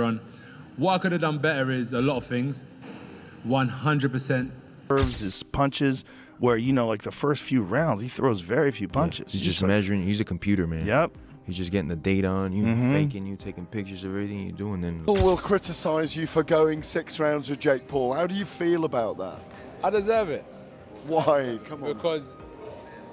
on. What I could have done better is a lot of things. 100%. His punches, where, you know, like the first few rounds, he throws very few punches. He's just measuring. He's a computer, man. Yep. He's just getting the data on you, faking you, taking pictures of everything you're doing. Then People will criticize you for going 6 rounds with Jake Paul. How do you feel about that? I deserve it. Why? Come on. Because,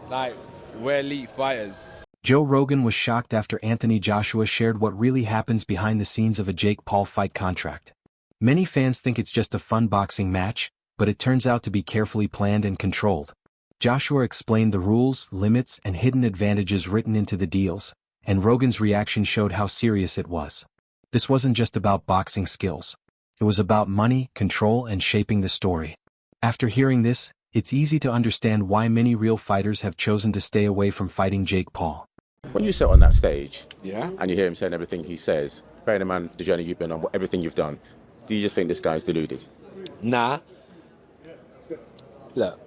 like, we're elite fighters. Joe Rogan was shocked after Anthony Joshua shared what really happens behind the scenes of a Jake Paul fight contract. Many fans think it's just a fun boxing match, but it turns out to be carefully planned and controlled. Joshua explained the rules, limits, and hidden advantages written into the deals, and Rogan's reaction showed how serious it was. This wasn't just about boxing skills. It was about money, control, and shaping the story. After hearing this, it's easy to understand why many real fighters have chosen to stay away from fighting Jake Paul. When you sit on that stage, Yeah. and you hear him saying everything he says, bearing in mind the journey you've been on, everything you've done, do you just think this guy's deluded? Nah. Look,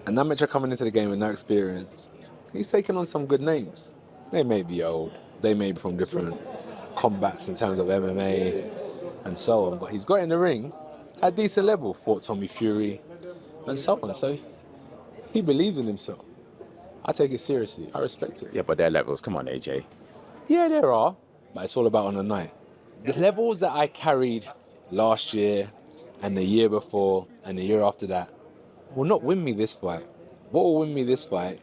an amateur coming into the game with no experience, he's taken on some good names. They may be old, they may be from different combats in terms of MMA and so on, but he's got in the ring at a decent level, fought Tommy Fury and so on, so he believes in himself. I take it seriously, I respect it. Yeah, but their levels, come on, AJ. Yeah, there are, but it's all about on the night. The levels that I carried last year and the year before and the year after that will not win me this fight. What will win me this fight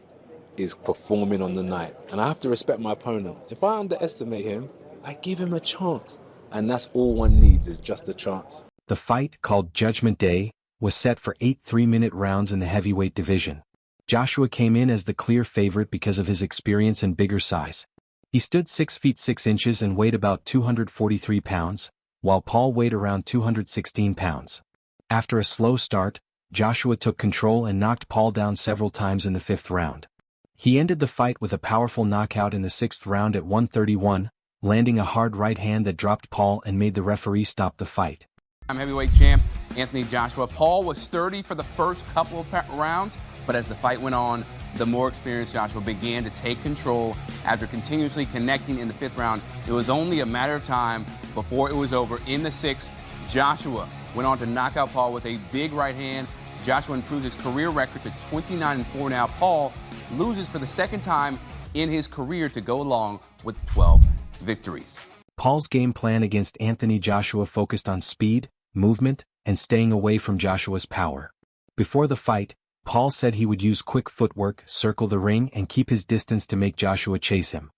is performing on the night. And I have to respect my opponent. If I underestimate him, I give him a chance. And that's all one needs, is just a chance. The fight, called Judgment Day, was set for 8 3-minute rounds in the heavyweight division. Joshua came in as the clear favorite because of his experience and bigger size. He stood 6 feet 6 inches and weighed about 243 pounds, while Paul weighed around 216 pounds. After a slow start, Joshua took control and knocked Paul down several times in the 5th round. He ended the fight with a powerful knockout in the 6th round at 131, landing a hard right hand that dropped Paul and made the referee stop the fight. I'm heavyweight champ Anthony Joshua. Paul was sturdy for the first couple of rounds, but as the fight went on, the more experienced Joshua began to take control. After continuously connecting in the 5th round, it was only a matter of time before it was over. In the 6th, Joshua went on to knock out Paul with a big right hand. Joshua improved his career record to 29-4 now. Paul loses for the 2nd time in his career to go along with 12 victories. Paul's game plan against Anthony Joshua focused on speed, movement, and staying away from Joshua's power. Before the fight, Paul said he would use quick footwork, circle the ring, and keep his distance to make Joshua chase him.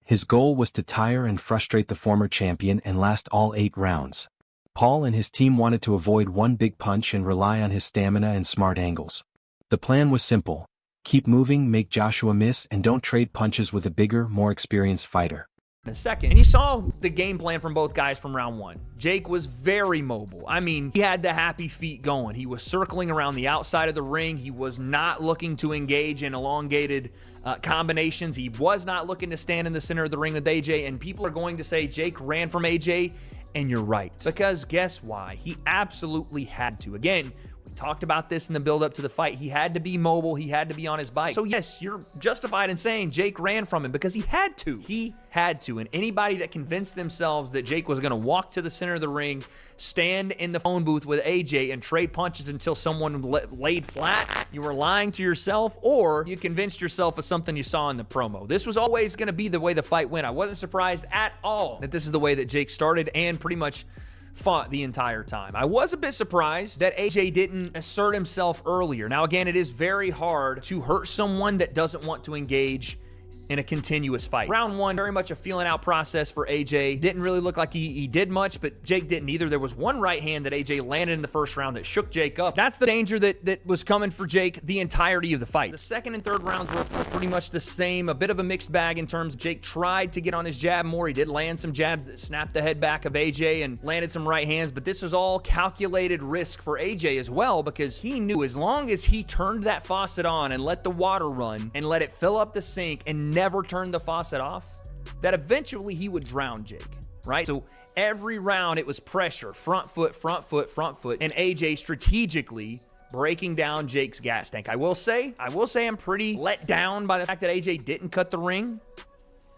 His goal was to tire and frustrate the former champion and last all 8 rounds. Paul and his team wanted to avoid one big punch and rely on his stamina and smart angles. The plan was simple: keep moving, make Joshua miss, and don't trade punches with a bigger, more experienced fighter. In a second. And you saw the game plan from both guys from round 1. Jake was very mobile. I mean, he had the happy feet going. He was circling around the outside of the ring. He was not looking to engage in elongated combinations. He was not looking to stand in the center of the ring with AJ. And people are going to say Jake ran from AJ, and you're right. Because guess why? He absolutely had to. Again, we talked about this in the build-up to the fight. He had to be mobile. He had to be on his bike. So yes, you're justified in saying Jake ran from him because he had to. He had to. And anybody that convinced themselves that Jake was going to walk to the center of the ring, stand in the phone booth with AJ, and trade punches until someone laid flat, you were lying to yourself, or you convinced yourself of something you saw in the promo. This was always going to be the way the fight went. I wasn't surprised at all that this is the way that Jake started and pretty much fought the entire time. I was a bit surprised that AJ didn't assert himself earlier. Now, again, it is very hard to hurt someone that doesn't want to engage in a continuous fight. Round 1, very much a feeling out process for AJ. Didn't really look like he did much, but Jake didn't either. There was one right hand that AJ landed in the 1st round that shook Jake up. That's the danger that was coming for Jake the entirety of the fight. The 2nd and 3rd rounds were pretty much the same, a bit of a mixed bag in terms of Jake tried to get on his jab more. He did land some jabs that snapped the head back of AJ and landed some right hands, but this was all calculated risk for AJ as well, because he knew as long as he turned that faucet on and let the water run and let it fill up the sink and never turned the faucet off, that eventually he would drown Jake, right? So every round it was pressure, front foot, front foot, front foot, and AJ strategically breaking down Jake's gas tank. I will say I'm pretty let down by the fact that AJ didn't cut the ring.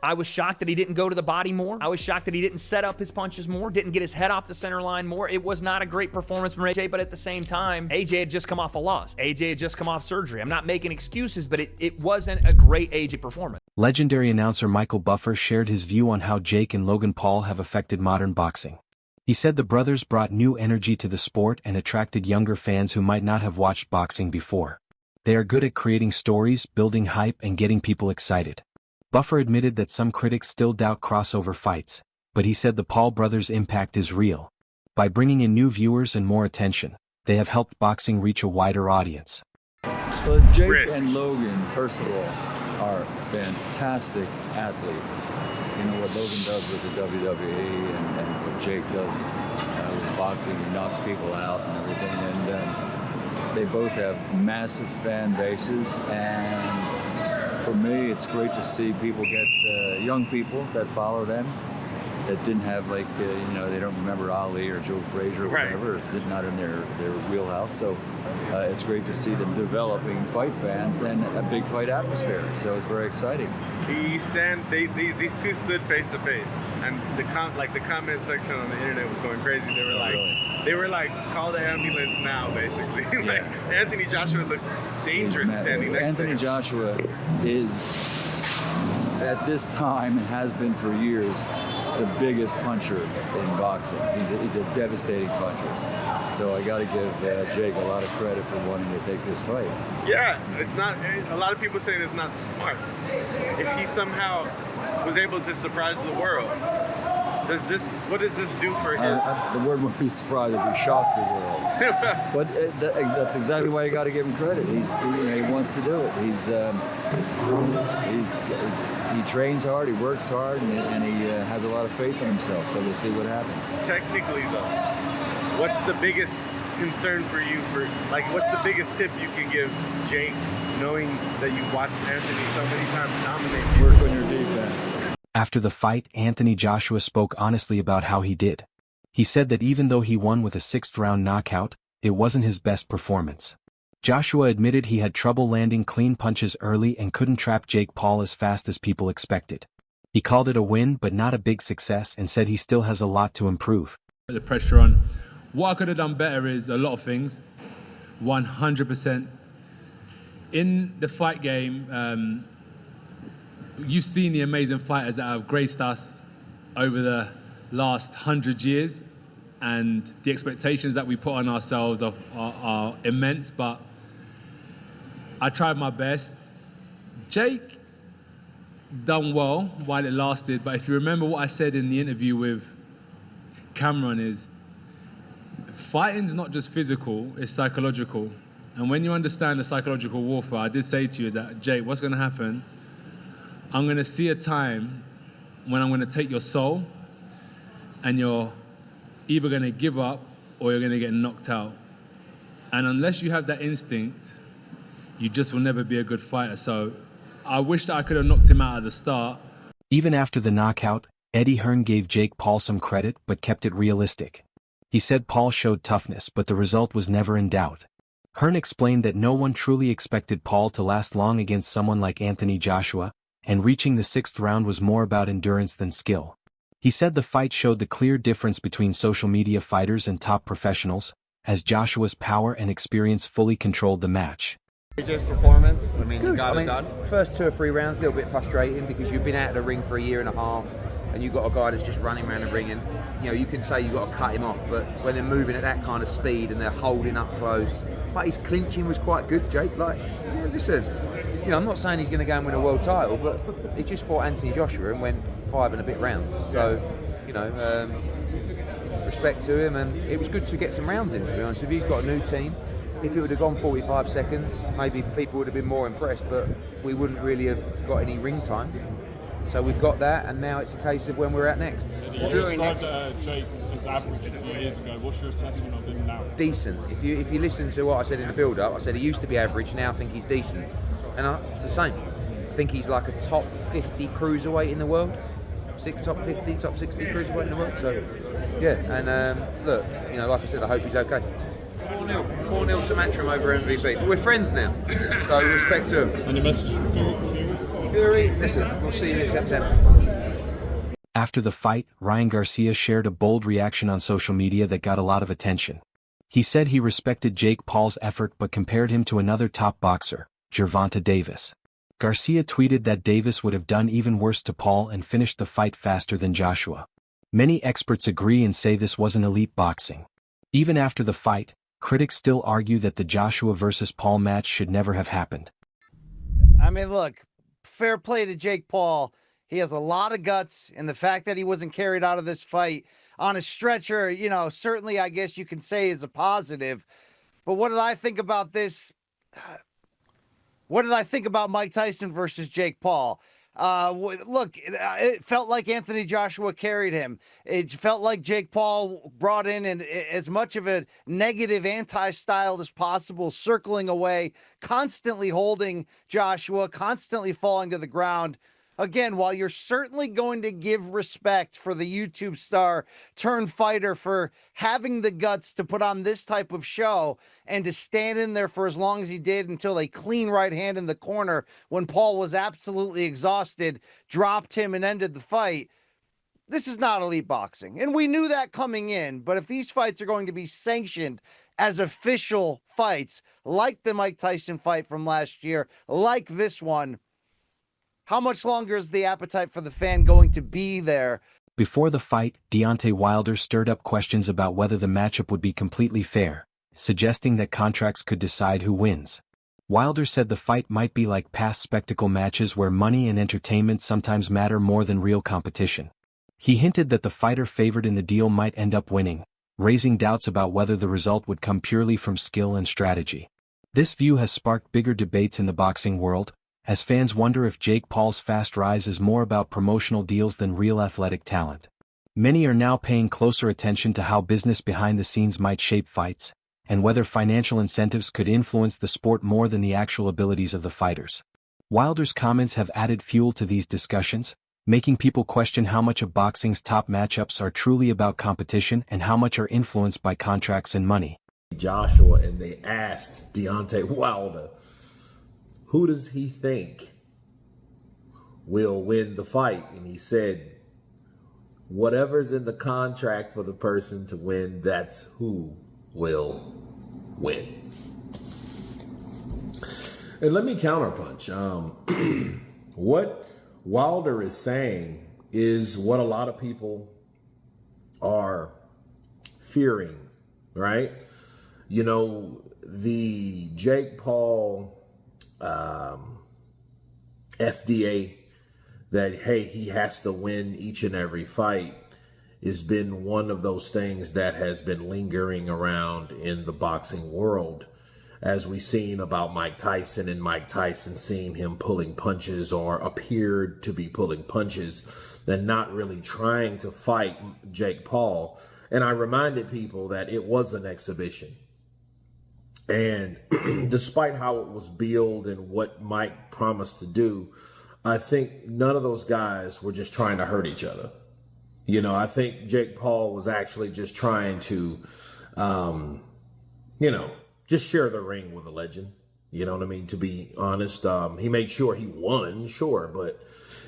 I was shocked that he didn't go to the body more. I was shocked that he didn't set up his punches more, didn't get his head off the center line more. It was not a great performance from AJ, but at the same time, AJ had just come off a loss. AJ had just come off surgery. I'm not making excuses, but it wasn't a great AJ performance. Legendary announcer Michael Buffer shared his view on how Jake and Logan Paul have affected modern boxing. He said the brothers brought new energy to the sport and attracted younger fans who might not have watched boxing before. They are good at creating stories, building hype, and getting people excited. Buffer admitted that some critics still doubt crossover fights, but he said the Paul brothers' impact is real. By bringing in new viewers and more attention, they have helped boxing reach a wider audience. Well, Jake and Logan, first of all, are fantastic athletes. You know what Logan does with the WWE and what Jake does with boxing. He knocks people out and everything. And they both have massive fan bases. And for me, it's great to see people get young people that follow them that didn't have like, you know, they don't remember Ali or Joe Frazier or whatever. It's not in their wheelhouse. So it's great to see them developing fight fans and a big fight atmosphere. So it's very exciting. These two stood face to face, and the comment section on the internet was going crazy. They were like, call the ambulance now, basically. Like Anthony Joshua looks dangerous standing next to him. Anthony Joshua is, at this time, and has been for years, the biggest puncher in boxing. He's a devastating puncher. So I got to give Jake a lot of credit for wanting to take this fight. Yeah, it's not. A lot of people saying it's not smart. If he somehow was able to surprise the world, what does this do for his? The word would be surprised if he shocked the world. But that's exactly why you got to give him credit. He wants to do it. He trains hard, he works hard, and he has a lot of faith in himself. So we'll see what happens. Technically, though, what's the biggest concern for you? What's the biggest tip you can give Jake, knowing that you've watched Anthony so many times dominate? Work on your defense. After the fight, Anthony Joshua spoke honestly about how he did. He said that even though he won with a 6th-round knockout, it wasn't his best performance. Joshua admitted he had trouble landing clean punches early and couldn't trap Jake Paul as fast as people expected. He called it a win but not a big success and said he still has a lot to improve. The pressure on. What I could have done better is a lot of things. 100%. In the fight game, you've seen the amazing fighters that have graced us over the last 100 years, and the expectations that we put on ourselves are immense, but I tried my best. Jake done well while it lasted, but if you remember what I said in the interview with Cameron is, fighting's not just physical, it's psychological. And when you understand the psychological warfare, I did say to you is that, Jake, what's gonna happen? I'm gonna see a time when I'm gonna take your soul and you're either gonna give up or you're gonna get knocked out. And unless you have that instinct, you just will never be a good fighter. So I wish that I could have knocked him out at the start. Even after the knockout, Eddie Hearn gave Jake Paul some credit but kept it realistic. He said Paul showed toughness but the result was never in doubt. Hearn explained that no one truly expected Paul to last long against someone like Anthony Joshua, and reaching the 6th round was more about endurance than skill. He said the fight showed the clear difference between social media fighters and top professionals, as Joshua's power and experience fully controlled the match. AJ's performance, I mean, Good. got it done. First 2 or 3 rounds, a little bit frustrating because you've been out of the ring for a year and a half and you've got a guy that's just running around the ring and, you know, you can say you've got to cut him off, but when they're moving at that kind of speed and they're holding up close, but his clinching was quite good, Jake. Like, you know, listen, you know, I'm not saying he's going to go and win a world title, but he just fought Anthony Joshua and went 5 and a bit rounds. So, you know, respect to him, and it was good to get some rounds in, to be honest with you. He's got a new team. If it would have gone 45 seconds, maybe people would have been more impressed, but we wouldn't really have got any ring time. So we've got that, and now it's a case of when we're at next. You described Jake as average a few years ago. What's your assessment of him now? Decent. If you listen to what I said in the build-up, I said he used to be average, now I think he's decent. And the same. I think he's like a top 50 cruiserweight in the world. Top 50, top 60 cruiserweight in the world. So, yeah, and look, you know, like I said, I hope he's okay. 4-0 to Matchroom over MVP. But we're friends now, so respect to him. And your message for Fury? Fury, listen, we'll see you in September. After the fight, Ryan Garcia shared a bold reaction on social media that got a lot of attention. He said he respected Jake Paul's effort but compared him to another top boxer, Gervonta Davis. Garcia tweeted that Davis would have done even worse to Paul and finished the fight faster than Joshua. Many experts agree and say this wasn't elite boxing. Even after the fight, critics still argue that the Joshua versus Paul match should never have happened. I mean, look, fair play to Jake Paul. He has a lot of guts, and the fact that he wasn't carried out of this fight on a stretcher, you know, certainly I guess you can say is a positive. But what did I think about this? What did I think about Mike Tyson versus Jake Paul? Look, it felt like Anthony Joshua carried him. It felt like Jake Paul brought in as much of a negative anti-style as possible, circling away, constantly holding Joshua, constantly falling to the ground. Again, while you're certainly going to give respect for the YouTube star turned fighter for having the guts to put on this type of show and to stand in there for as long as he did until a clean right hand in the corner when Paul was absolutely exhausted, dropped him and ended the fight. This is not elite boxing. And we knew that coming in, but if these fights are going to be sanctioned as official fights, like the Mike Tyson fight from last year, like this one, how much longer is the appetite for the fan going to be there? Before the fight, Deontay Wilder stirred up questions about whether the matchup would be completely fair, suggesting that contracts could decide who wins. Wilder said the fight might be like past spectacle matches where money and entertainment sometimes matter more than real competition. He hinted that the fighter favored in the deal might end up winning, raising doubts about whether the result would come purely from skill and strategy. This view has sparked bigger debates in the boxing world, as fans wonder if Jake Paul's fast rise is more about promotional deals than real athletic talent. Many are now paying closer attention to how business behind the scenes might shape fights, and whether financial incentives could influence the sport more than the actual abilities of the fighters. Wilder's comments have added fuel to these discussions, making people question how much of boxing's top matchups are truly about competition and how much are influenced by contracts and money. Joshua, and they asked Deontay Wilder, who does he think will win the fight? And he said, whatever's in the contract for the person to win, that's who will win. And let me counterpunch. What Wilder is saying is what a lot of people are fearing, right? You know, the Jake Paul FDA that, hey, he has to win each and every fight has been one of those things that has been lingering around in the boxing world, as we've seen about Mike Tyson, and Mike Tyson seeing him pulling punches or appeared to be pulling punches and not really trying to fight Jake Paul. And I reminded people that it was an exhibition. And despite how it was billed and what Mike promised to do, I think none of those guys were just trying to hurt each other. You know, I think Jake Paul was actually just trying to, just share the ring with a legend. You know what I mean? To be honest, he made sure he won, sure. But,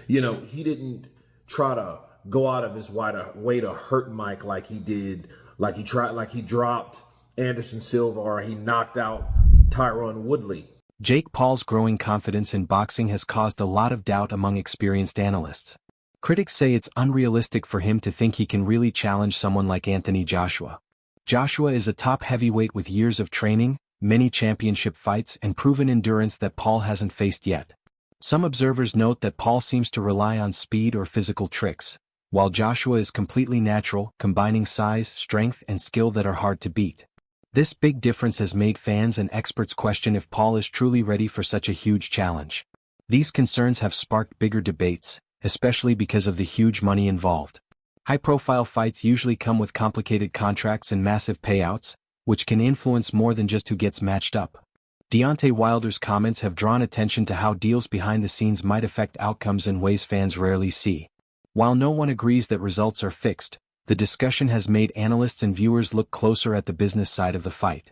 you know, he didn't try to go out of his way to hurt Mike like he did, like he dropped Anderson Silva or he knocked out Tyron Woodley. Jake Paul's growing confidence in boxing has caused a lot of doubt among experienced analysts. Critics say it's unrealistic for him to think he can really challenge someone like Anthony Joshua. Joshua is a top heavyweight with years of training, many championship fights, and proven endurance that Paul hasn't faced yet. Some observers note that Paul seems to rely on speed or physical tricks, while Joshua is completely natural, combining size, strength, and skill that are hard to beat. This big difference has made fans and experts question if Paul is truly ready for such a huge challenge. These concerns have sparked bigger debates, especially because of the huge money involved. High-profile fights usually come with complicated contracts and massive payouts, which can influence more than just who gets matched up. Deontay Wilder's comments have drawn attention to how deals behind the scenes might affect outcomes in ways fans rarely see. While no one agrees that results are fixed, the discussion has made analysts and viewers look closer at the business side of the fight.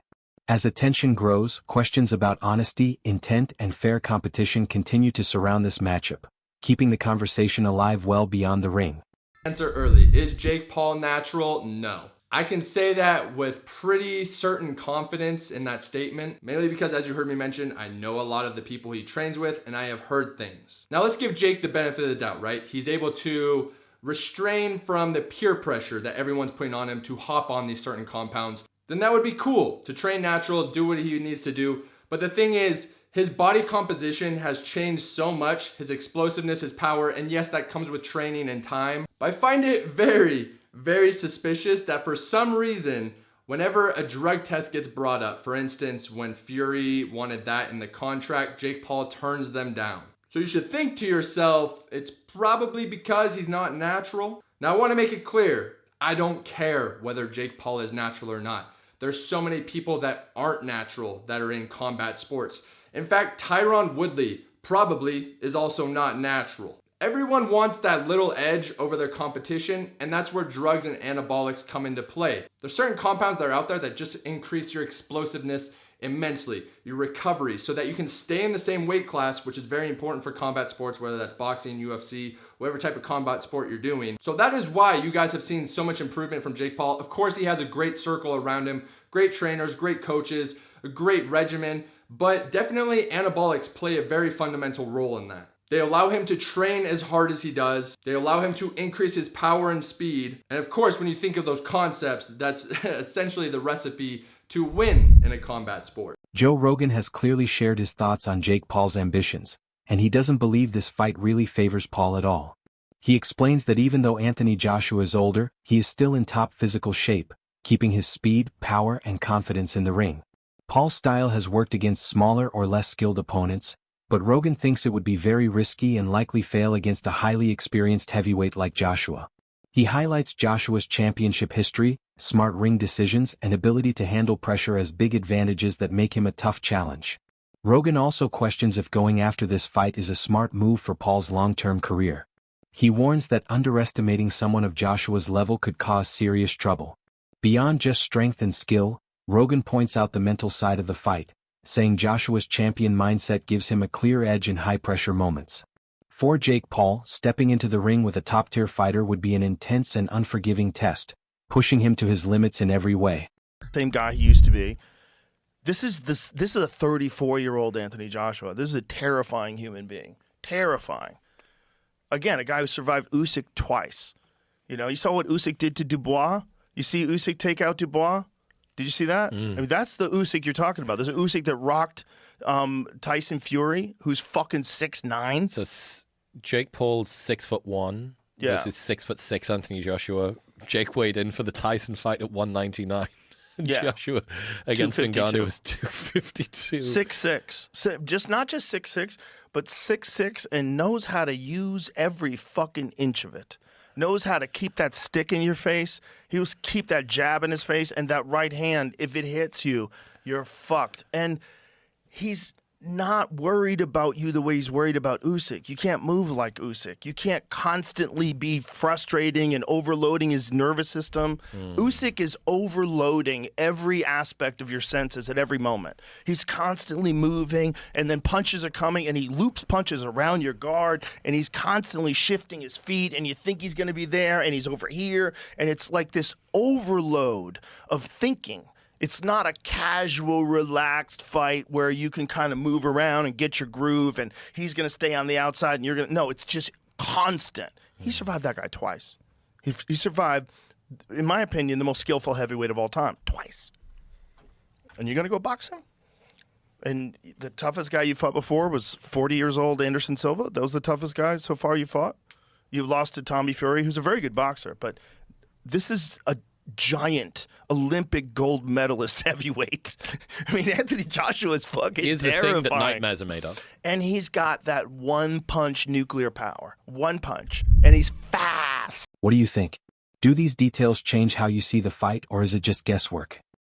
As attention grows, questions about honesty, intent, and fair competition continue to surround this matchup, keeping the conversation alive well beyond the ring. Answer early. Is Jake Paul natural? No. I can say that with pretty certain confidence in that statement, mainly because, as you heard me mention, I know a lot of the people he trains with, and I have heard things. Now let's give Jake the benefit of the doubt, right? He's able to restrain from the peer pressure that everyone's putting on him to hop on these certain compounds. Then that would be cool to train natural, do what he needs to do. But the thing is, his body composition has changed so much, his explosiveness, his power, and yes, that comes with training and time. But I find it very, very suspicious that for some reason, whenever a drug test gets brought up, for instance, when Fury wanted that in the contract, Jake Paul turns them down. So you should think to yourself, it's probably because he's not natural. Now I want to make it clear, I don't care whether Jake Paul is natural or not. There's so many people that aren't natural that are in combat sports. In fact, Tyron Woodley probably is also not natural. Everyone wants that little edge over their competition, and that's where drugs and anabolics come into play. There's certain compounds that are out there that just increase your explosiveness immensely, your recovery, so that you can stay in the same weight class, which is very important for combat sports, whether that's boxing, UFC, whatever type of combat sport you're doing. So that is why you guys have seen so much improvement from Jake Paul. Of course, he has a great circle around him, great trainers, great coaches, a great regimen, but definitely anabolics play a very fundamental role in that. They allow him to train as hard as he does. They allow him to increase his power and speed. And of course, when you think of those concepts, that's essentially the recipe to win in a combat sport. Joe Rogan has clearly shared his thoughts on Jake Paul's ambitions, and he doesn't believe this fight really favors Paul at all. He explains that even though Anthony Joshua is older, he is still in top physical shape, keeping his speed, power, and confidence in the ring. Paul's style has worked against smaller or less skilled opponents, but Rogan thinks it would be very risky and likely fail against a highly experienced heavyweight like Joshua. He highlights Joshua's championship history, smart ring decisions, and ability to handle pressure as big advantages that make him a tough challenge. Rogan also questions if going after this fight is a smart move for Paul's long-term career. He warns that underestimating someone of Joshua's level could cause serious trouble. Beyond just strength and skill, Rogan points out the mental side of the fight, saying Joshua's champion mindset gives him a clear edge in high-pressure moments. For Jake Paul, stepping into the ring with a top-tier fighter would be an intense and unforgiving test, pushing him to his limits in every way. Same guy he used to be. This is a 34-year-old Anthony Joshua. This is a terrifying human being. Terrifying. Again, a guy who survived Usyk twice. You know, you saw what Usyk did to Dubois? You see Usyk take out Dubois? Did you see that? I mean, that's the Usyk you're talking about. There's an Usyk that rocked Tyson Fury, who's fucking 6'9". So Jake Paul's 6'1" versus 6'6" Anthony Joshua. Jake weighed in for the Tyson fight at 199. Yeah. Joshua against Ngannou was 252. 6'6". Just not just 6'6", but 6'6", and knows how to use every fucking inch of it. Knows how to keep that stick in your face. He was keep that jab in his face, and that right hand, if it hits you, you're fucked. And he's not worried about you the way he's worried about Usyk. You can't move like Usyk. You can't constantly be frustrating and overloading his nervous system. Usyk is overloading every aspect of your senses at every moment. He's constantly moving, and then punches are coming, and he loops punches around your guard, and he's constantly shifting his feet, and you think he's going to be there, and he's over here, and it's like this overload of thinking. It's not a casual, relaxed fight where you can kind of move around and get your groove and he's going to stay on the outside and you're going to... No, it's just constant. He survived that guy twice. He survived, in my opinion, the most skillful heavyweight of all time. Twice. And you're going to go box him? And the toughest guy you fought before was 40 years old Anderson Silva? That was the toughest guy so far you fought? You lost to Tommy Fury, who's a very good boxer, but this is a giant Olympic gold medalist heavyweight. I mean, Anthony Joshua is fucking Here's terrifying. the thing that nightmares are made of. And he's got that one-punch nuclear power. One punch. And he's fast. What do you think? Do these details change how you see the fight, or is it just guesswork?